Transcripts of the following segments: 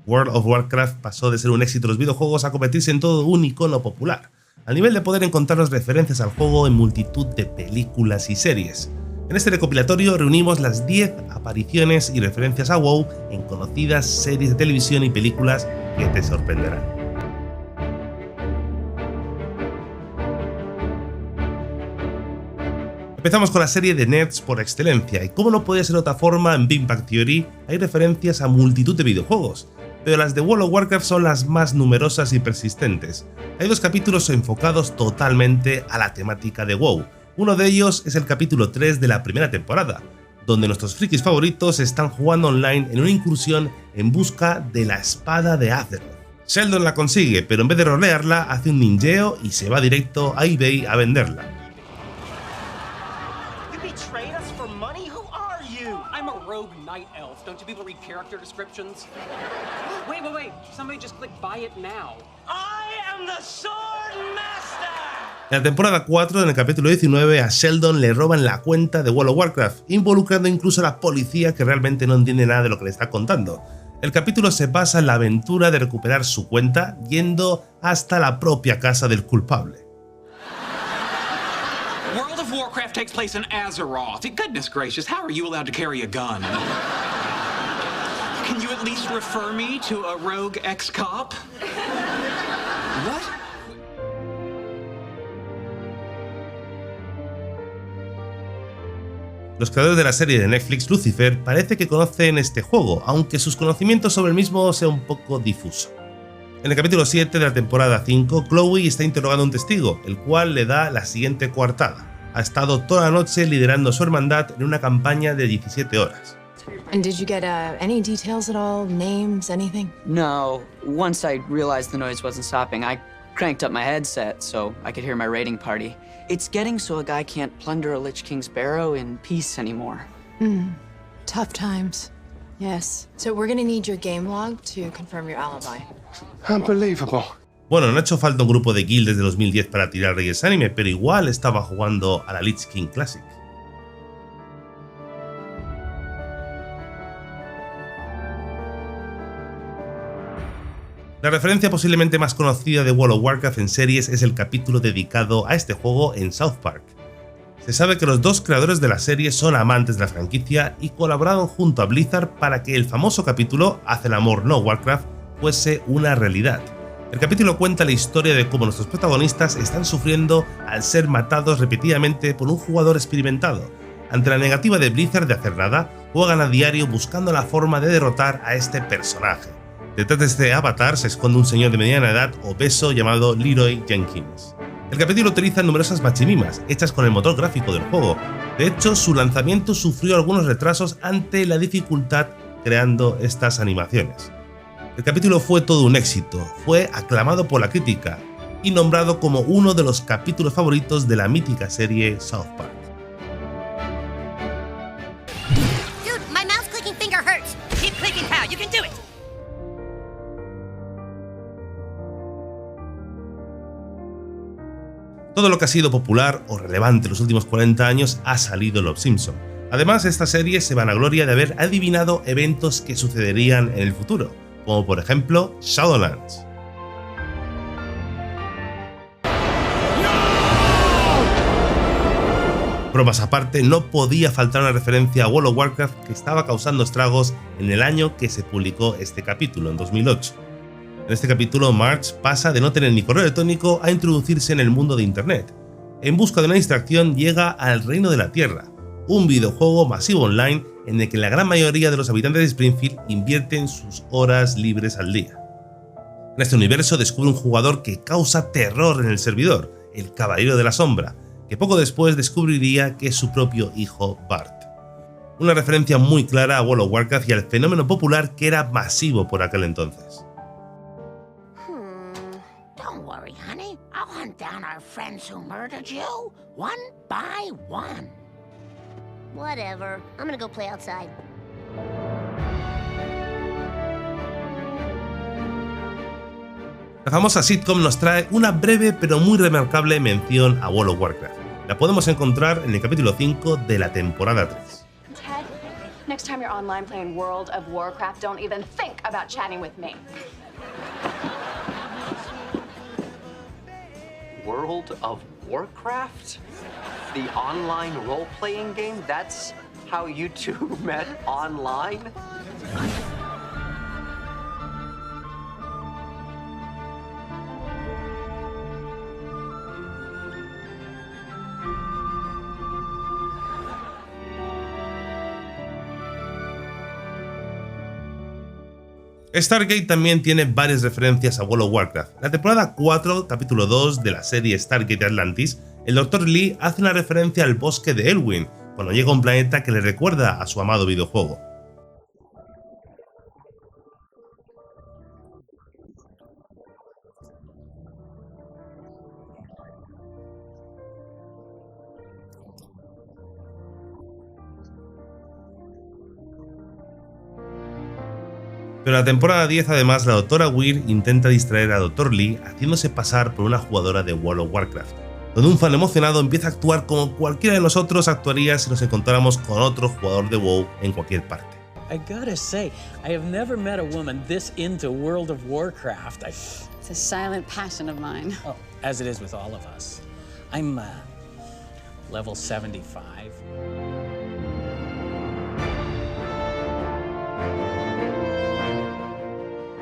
World of Warcraft pasó de ser un éxito de los videojuegos a convertirse en todo un icono popular, al nivel de poder encontrar las referencias al juego en multitud de películas y series. En este recopilatorio reunimos las 10 apariciones y referencias a WoW en conocidas series de televisión y películas que te sorprenderán. Empezamos con la serie de nerds por excelencia, y como no podía ser de otra forma, en Big Bang Theory hay referencias a multitud de videojuegos, pero las de World of Warcraft son las más numerosas y persistentes. Hay 2 capítulos enfocados totalmente a la temática de WoW. Uno de ellos es el capítulo 3 de la primera temporada, donde nuestros frikis favoritos están jugando online en una incursión en busca de la espada de Azeroth. Sheldon la consigue, pero en vez de rolearla hace un ninjeo y se va directo a eBay a venderla. Night elf. Don't you people read character descriptions? Wait. Somebody just click buy it now. I am the sword master. En la temporada 4, en el capítulo 19, a Sheldon le roban la cuenta de World of Warcraft, involucrando incluso a la policía, que realmente no entiende nada de lo que le está contando. El capítulo se basa en la aventura de recuperar su cuenta, yendo hasta la propia casa del culpable. World of Warcraft takes place in Azeroth. Goodness gracious, how are you allowed to carry a gun? Can you at least refer me to a rogue ex-cop? What? Los creadores de la serie de Netflix Lucifer parece que conocen este juego, aunque sus conocimientos sobre el mismo sea un poco difuso. En el capítulo 7 de la temporada 5, Chloe está interrogando a un testigo, el cual le da la siguiente coartada. Ha estado toda la noche liderando su hermandad en una campaña de 17 horas. And did you get any details at all? Names, anything? No. Once I realized the noise wasn't stopping, I cranked up my headset so I could hear my raiding party. It's getting so a guy can't plunder a Lich King's barrow in peace anymore. Tough times. Yes. So we're gonna need your game log to confirm your alibi. Unbelievable. Bueno, no ha hecho falta un grupo de guilds desde 2010 para tirar Reyes Anime, pero igual estaba jugando a la Lich King Classic. La referencia posiblemente más conocida de World of Warcraft en series es el capítulo dedicado a este juego en South Park. Se sabe que los 2 creadores de la serie son amantes de la franquicia y colaboraron junto a Blizzard para que el famoso capítulo Haz el amor no Warcraft fuese una realidad. El capítulo cuenta la historia de cómo nuestros protagonistas están sufriendo al ser matados repetidamente por un jugador experimentado. Ante la negativa de Blizzard de hacer nada, juegan a diario buscando la forma de derrotar a este personaje. Detrás de este avatar se esconde un señor de mediana edad obeso llamado Leroy Jenkins. El capítulo utiliza numerosas machimimas hechas con el motor gráfico del juego. De hecho, su lanzamiento sufrió algunos retrasos ante la dificultad creando estas animaciones. El capítulo fue todo un éxito, fue aclamado por la crítica y nombrado como uno de los capítulos favoritos de la mítica serie South Park. Dude, my mouse clicking finger hurts. Keep clicking, pal. You can do it. Todo lo que ha sido popular o relevante en los últimos 40 años ha salido en Los Simpson. Además, esta serie se vanagloria de haber adivinado eventos que sucederían en el futuro, como por ejemplo Shadowlands. Bromas aparte, no podía faltar una referencia a World of Warcraft que estaba causando estragos en el año que se publicó este capítulo, en 2008. En este capítulo, Marge pasa de no tener ni correo electrónico a introducirse en el mundo de Internet. En busca de una distracción llega al Reino de la Tierra, un videojuego masivo online en el que la gran mayoría de los habitantes de Springfield invierten sus horas libres al día. En este universo descubre un jugador que causa terror en el servidor, el Caballero de la Sombra, que poco después descubriría que es su propio hijo Bart. Una referencia muy clara a World of Warcraft y al fenómeno popular que era masivo por aquel entonces. Don't worry, honey. I'll hunt down our friends who murdered you, one by one. Whatever. I'm gonna go play outside. La famosa sitcom nos trae una breve pero muy remarcable mención a World of Warcraft. La podemos encontrar en el capítulo 5 de la temporada 3. Ted, Next time you're online playing World of Warcraft, don't even think about chatting with me. World of Warcraft? The online role-playing game? That's how you two met online? Stargate también tiene varias referencias a World of Warcraft. En la temporada 4, capítulo 2 de la serie Stargate Atlantis, el Dr. Lee hace una referencia al bosque de Elwyn, cuando llega a un planeta que le recuerda a su amado videojuego. Pero en la temporada 10 además la Dra. Weir intenta distraer a Dr. Lee haciéndose pasar por una jugadora de World of Warcraft, donde un fan emocionado empieza a actuar como cualquiera de nosotros actuaría si nos encontráramos con otro jugador de WoW en cualquier parte. I gotta say, I have never met a woman this into World of Warcraft. It's a silent passion of mine. Oh, as it is with all of us. I'm level 75.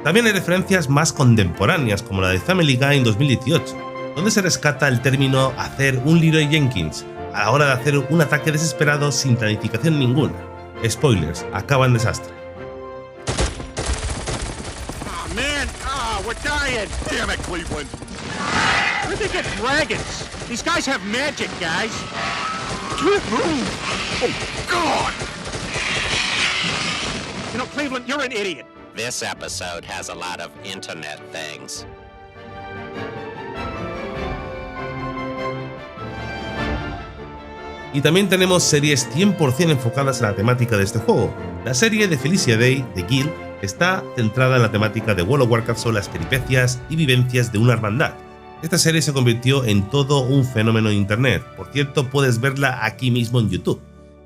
También hay referencias más contemporáneas, como la de Family Guy en 2018, donde se rescata el término hacer un Leroy Jenkins a la hora de hacer un ataque desesperado sin planificación ninguna. Spoilers, acaba en desastre. Oh man, we're dying! Damn it, Cleveland! Where'd they get dragons? These guys have magic, guys! Can't move! Oh, God! You know, Cleveland, you're an idiot. This episode has a lot of internet things. Y también tenemos series 100% enfocadas en la temática de este juego. La serie de Felicia Day, de Guild, está centrada en la temática de World of Warcraft sobre las peripecias y vivencias de una hermandad. Esta serie se convirtió en todo un fenómeno en internet. Por cierto, puedes verla aquí mismo en YouTube.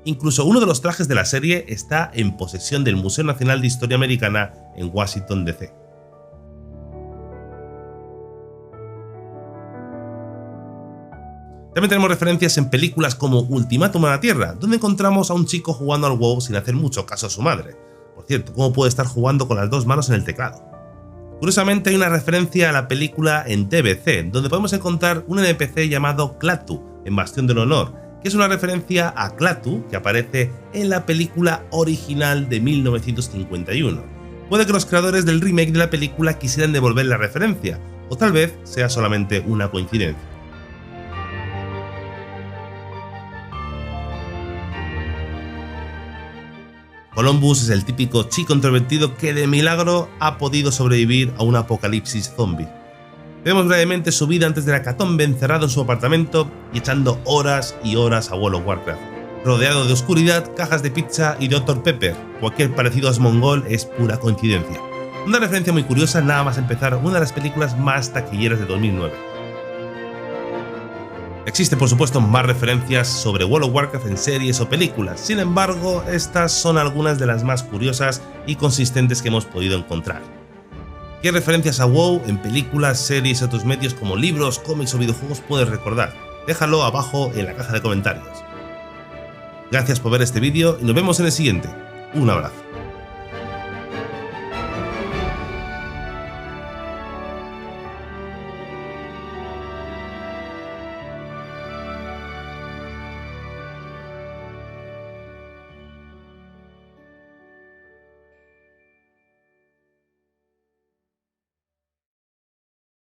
Incluso uno de los trajes de la serie está en posesión del Museo Nacional de Historia Americana en Washington, D.C. También tenemos referencias en películas como Ultimátum a la Tierra, donde encontramos a un chico jugando al WoW sin hacer mucho caso a su madre. Por cierto, ¿cómo puede estar jugando con las dos manos en el teclado? Curiosamente hay una referencia a la película en TBC, donde podemos encontrar un NPC llamado Klaatu, en Bastión del Honor, que es una referencia a Klaatu que aparece en la película original de 1951. Puede que los creadores del remake de la película quisieran devolver la referencia, o tal vez sea solamente una coincidencia. Columbus es el típico chico introvertido que de milagro ha podido sobrevivir a un apocalipsis zombie. Vemos brevemente su vida antes de la hecatombe encerrado en su apartamento y echando horas y horas a World of Warcraft. Rodeado de oscuridad, cajas de pizza y Dr. Pepper, cualquier parecido a Asmongold es pura coincidencia. Una referencia muy curiosa nada más empezar una de las películas más taquilleras de 2009. Existen por supuesto más referencias sobre World of Warcraft en series o películas, sin embargo estas son algunas de las más curiosas y consistentes que hemos podido encontrar. ¿Qué referencias a WoW en películas, series y otros medios como libros, cómics o videojuegos puedes recordar? Déjalo abajo en la caja de comentarios. Gracias por ver este vídeo y nos vemos en el siguiente. Un abrazo.